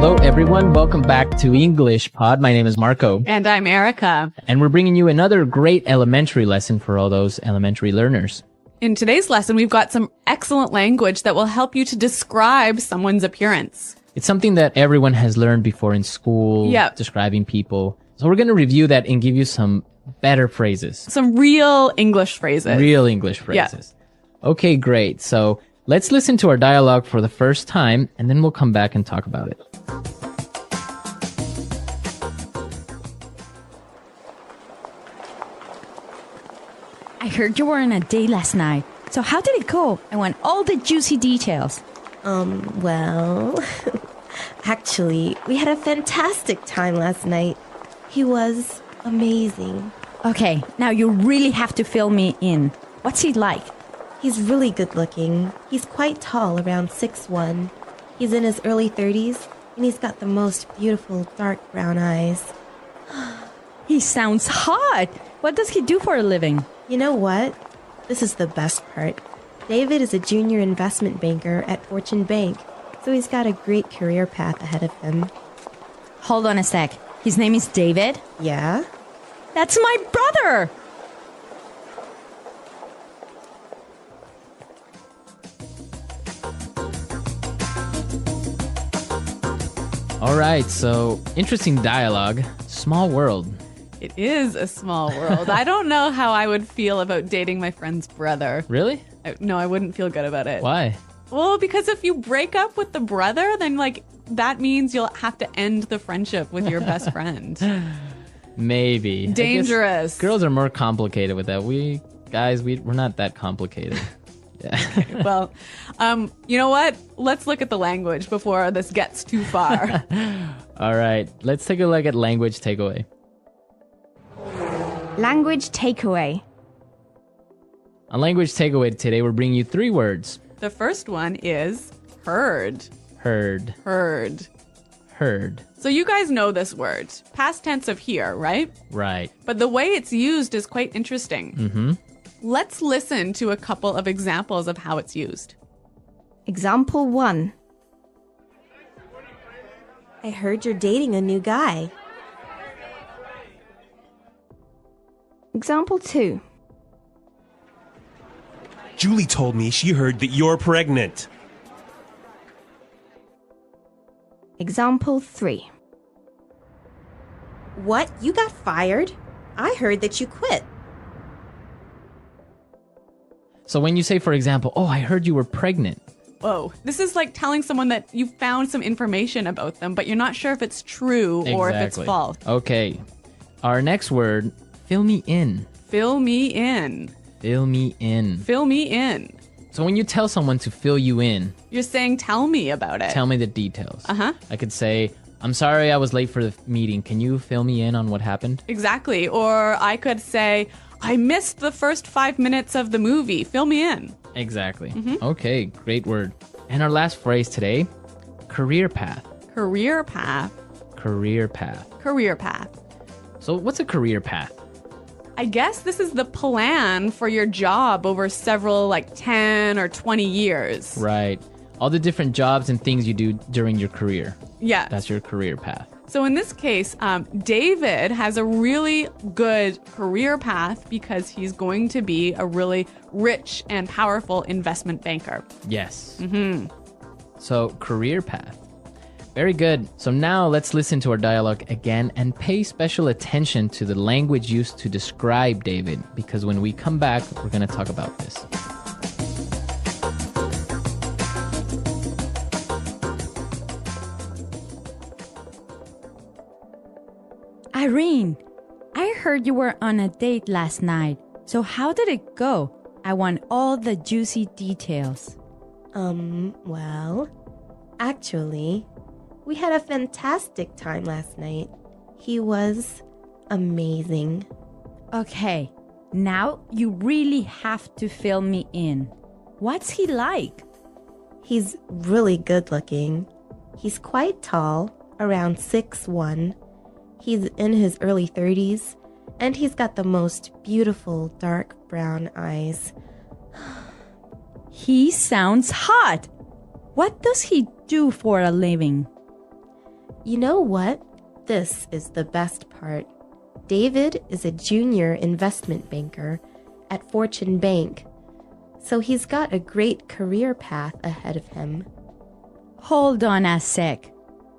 Hello, everyone. Welcome back to English Pod. My name is Marco. And I'm Erica. And we're bringing you another great elementary lesson for all those elementary learners. In today's lesson, we've got some excellent language that will help you to describe someone's appearance. It's something that everyone has learned before in school, describing people. So we're going to review that and give you some better phrases. Some real English phrases. Real English phrases. Yeah. Okay, great. So let's listen to our dialogue for the first time, and then we'll come back and talk about it. I heard you were on a date last night. So how did it go? I want all the juicy details. Well, actually, we had a fantastic time last night. He was amazing. Okay, now you really have to fill me in. What's he like? He's really good looking. He's quite tall, around 6'1". He's in his early 30s, and he's got the most beautiful dark brown eyes. He sounds hot. What does he do for a living? You know what? This is the best part. David is a junior investment banker at Fortune Bank, so he's got a great career path ahead of him. Hold on a sec. His name is David? Yeah? That's my brother! All right, so interesting dialogue. Small world. It is a small world. I don't know how I would feel about dating my friend's brother. Really? No, I wouldn't feel good about it. Why? Well, because if you break up with the brother, then that means you'll have to end the friendship with your best friend. Maybe. Dangerous. Girls are more complicated with that. We're not that complicated. Yeah. Well, you know what? Let's look at the language before this gets too far. All right, let's take a look at language takeaway. Language takeaway. On language takeaway today, we're bringing you 3 words. The first one is heard. Heard. Heard. Heard. So you guys know this word. Past tense of hear, right? Right. But the way it's used is quite interesting. Mm-hmm. Let's listen to a couple of examples of how it's used. Example 1. I heard you're dating a new guy. Example 2. Julie told me she heard that you're pregnant. Example 3. What? You got fired? I heard that you quit. So when you say, for example, oh, I heard you were pregnant. Whoa. This is like telling someone that you found some information about them, but you're not sure if it's true or if it's false. Okay. Our next word, fill me in. Fill me in. Fill me in. Fill me in. So when you tell someone to fill you in, you're saying, tell me about it. Tell me the details. Uh-huh. I could say, I'm sorry I was late for the meeting. Can you fill me in on what happened? Exactly. Or I could say, I missed the first 5 minutes of the movie. Fill me in. Exactly. Mm-hmm. Okay, great word. And our last phrase today, career path. Career path. Career path. Career path. So what's a career path? I guess this is the plan for your job over several 10 or 20 years. Right. All the different jobs and things you do during your career. Yeah. That's your career path. So in this case, David has a really good career path because he's going to be a really rich and powerful investment banker. Yes. Mm-hmm. So career path. Very good. So now let's listen to our dialogue again and pay special attention to the language used to describe David, because when we come back, we're going to talk about this. Irene, I heard you were on a date last night. So how did it go? I want all the juicy details. Well, actually, we had a fantastic time last night. He was amazing. Okay, now you really have to fill me in. What's he like? He's really good looking. He's quite tall, around 6'1". He's in his early 30s, and he's got the most beautiful dark brown eyes. He sounds hot. What does he do for a living? You know what? This is the best part. David is a junior investment banker at Fortune Bank, so he's got a great career path ahead of him. Hold on a sec.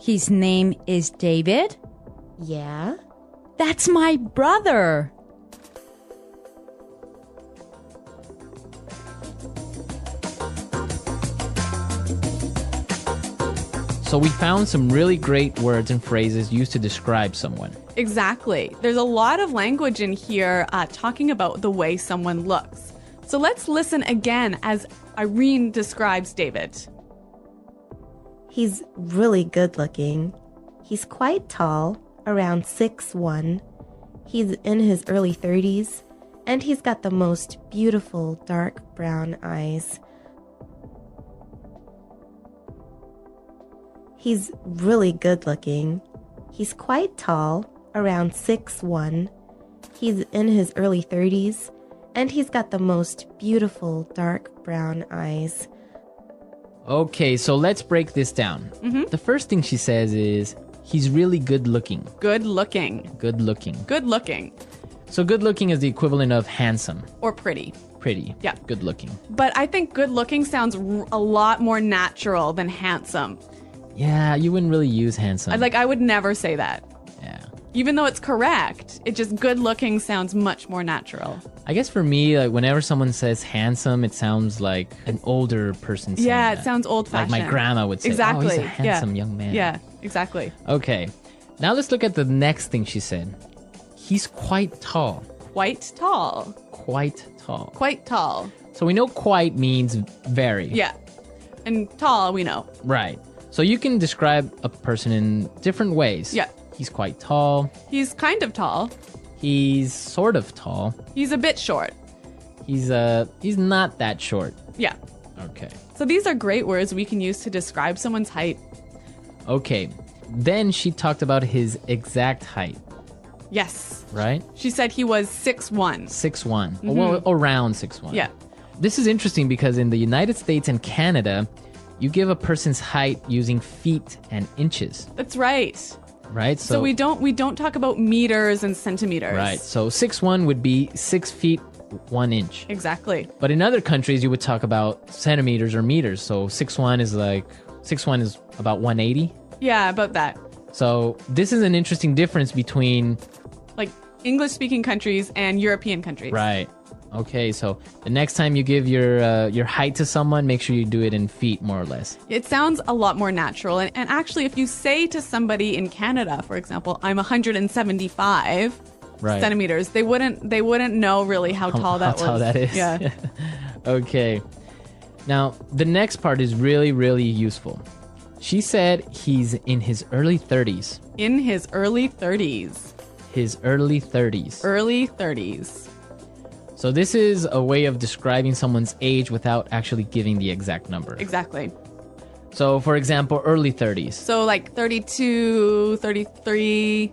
His name is David? Yeah? That's my brother. So we found some really great words and phrases used to describe someone. Exactly. There's a lot of language in here talking about the way someone looks. So let's listen again as Irene describes David. He's really good looking. He's quite tall, around 6'1". He's in his early 30s, and he's got the most beautiful dark brown eyes. He's really good looking. He's quite tall, around 6'1". He's in his early 30s, and he's got the most beautiful dark brown eyes. Okay, so let's break this down. The first thing she says is, he's really good looking. Good looking. Good looking. Good looking. So good looking is the equivalent of handsome. Or pretty. Pretty. Yeah. Good looking. But I think good looking sounds a lot more natural than handsome. Yeah, you wouldn't really use handsome. I would never say that. Yeah. Even though it's correct, it just good looking sounds much more natural. I guess for me, like whenever someone says handsome, it sounds like an older person saying Yeah, that. it sounds old fashioned. Like my grandma would say, exactly. oh, he's a handsome young man. Yeah, exactly. Okay. Now let's look at the next thing she said. He's quite tall. Quite tall. Quite tall. Quite tall. So we know quite means very. Yeah. And tall, we know. Right. So you can describe a person in different ways. Yeah. He's quite tall. He's kind of tall. He's sort of tall. He's a bit short. He's not that short. Yeah. Okay. So these are great words we can use to describe someone's height. Okay. Then she talked about his exact height, Yes. right? She said he was 6'1". 6'1". Well, around 6'1". Yeah. This is interesting because in the United States and Canada, you give a person's height using feet and inches, That's right. right? So we don't talk about meters and centimeters. Right. So 6'1" would be 6 feet 1 inch. Exactly. But in other countries, you would talk about centimeters or meters. So 6'1" is about 180. Yeah, about that. So this is an interesting difference between. Like English speaking countries and European countries. Right. Okay. So the next time you give your height to someone, make sure you do it in feet, more or less. It sounds a lot more natural. And actually, if you say to somebody in Canada, for example, I'm 175 Right. centimeters, they wouldn't know really how tall that was. How tall that is. Yeah. Okay. Now the next part is really, really useful. She said he's in his early 30s. In his early 30s. His early 30s. Early 30s. So this is a way of describing someone's age without actually giving the exact number. Exactly. So for example, early 30s. So like 32, 33,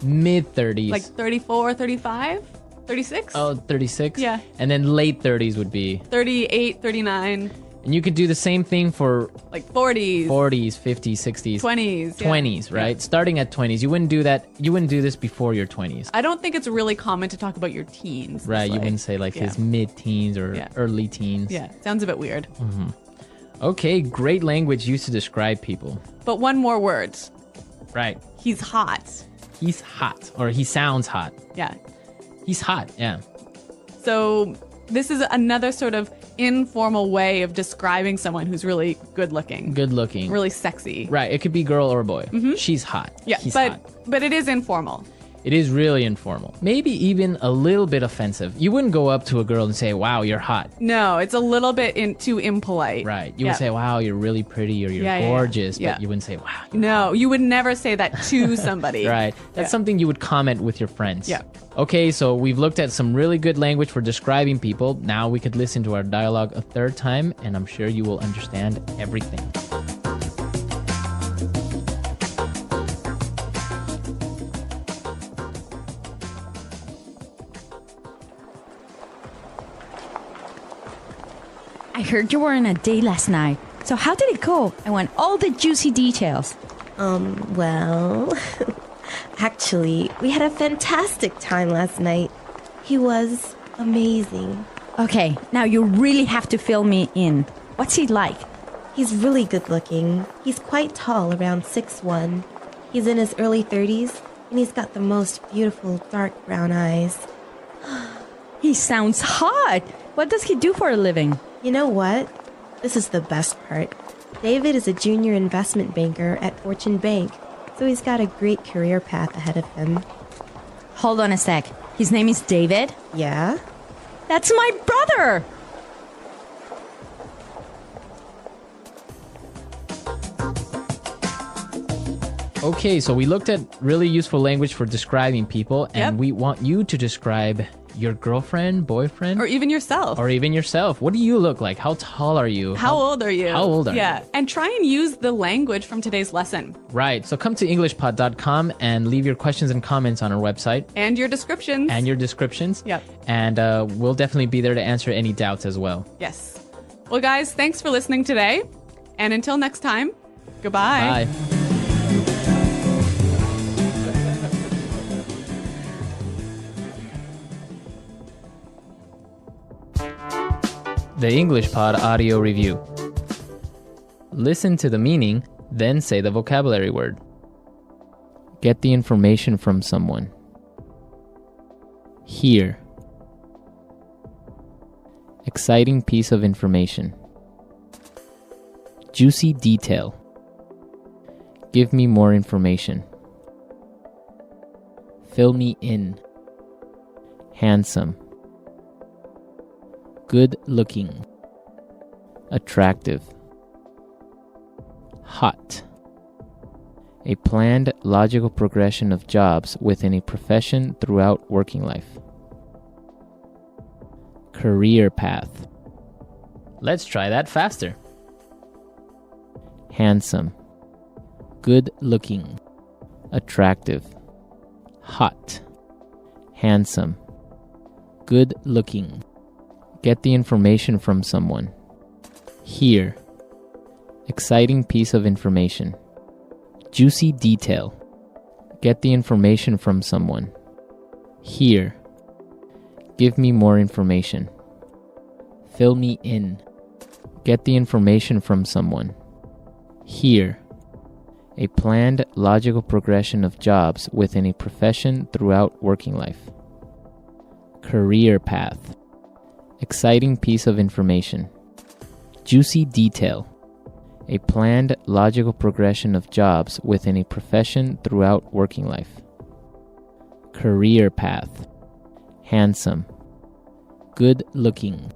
Mid 30s. like 34, 35, 36? Oh, 36? Yeah. And then late 30s would be. 38, 39, And you could do the same thing for like 40s, 40s, 50s, 60s. 20s. yeah. 20s, right? Yeah. Starting at 20s. You wouldn't do that. You wouldn't do this before your 20s. I don't think it's really common to talk about your teens. Right, this you way. wouldn't say like Yeah. his mid-teens or Yeah. early teens. Yeah, sounds a bit weird. Okay, great language used to describe people. But one more word. Right. He's hot. He's hot, or he sounds hot. Yeah. He's hot, yeah. So this is another sort of informal way of describing someone who's really good looking, Good looking. really sexy. Right, it could be girl or boy. She's hot. Yeah, He's but hot. but it is informal. It is really informal. Maybe even a little bit offensive. You wouldn't go up to a girl and say, wow, you're hot. No, it's a little bit too impolite. Right. You Yeah. would say, wow, you're really pretty or you're Yeah, yeah, yeah. gorgeous. Yeah. But you wouldn't say, wow. You're No, you would never say that to somebody. Right. That's Yeah. something you would comment with your friends. Yeah. Okay, so we've looked at some really good language for describing people. Now we could listen to our dialogue a third time, and I'm sure you will understand everything. I heard you were on a date last night. So how did it go? I want all the juicy details. Well, actually, we had a fantastic time last night. He was amazing. Okay, now you really have to fill me in. What's he like? He's really good looking. He's quite tall, around 6'1". He's in his early 30s, and he's got the most beautiful dark brown eyes. He sounds hot. What does he do for a living? You know what? This is the best part. David is a junior investment banker at Fortune Bank, so he's got a great career path ahead of him. Hold on a sec. His name is David? Yeah? That's my brother! Okay, so we looked at really useful language for describing people, and Yep. we want you to describe your girlfriend, boyfriend, Or even yourself. or even yourself. What do you look like? How tall are you? How old are you? How old are Yeah. you? And try and use the language from today's lesson Right. So come to EnglishPod.com and leave your questions and comments on our website and your descriptions. and your descriptions. Yep. And we'll definitely be there to answer any doubts as well. Yes. Well, guys, thanks for listening today. And until next time, goodbye. Bye. The English Pod Audio Review. Listen to the meaning, then say the vocabulary word. Get the information from someone. Hear. Exciting piece of information. Juicy detail. Give me more information. Fill me in. Handsome. Good looking. Attractive. Hot. A planned, logical progression of jobs within a profession throughout working life. Career path. Let's try that faster. Handsome. Good looking. Attractive. Hot. Handsome. Good looking. Get the information from someone. Hear. Exciting piece of information. Juicy detail. Get the information from someone. Hear. Give me more information. Fill me in. Get the information from someone. Hear. A planned, logical progression of jobs within a profession throughout working life. Career path. Exciting piece of information. Juicy detail. A planned, logical progression of jobs within a profession throughout working life. Career path. Handsome. Good looking.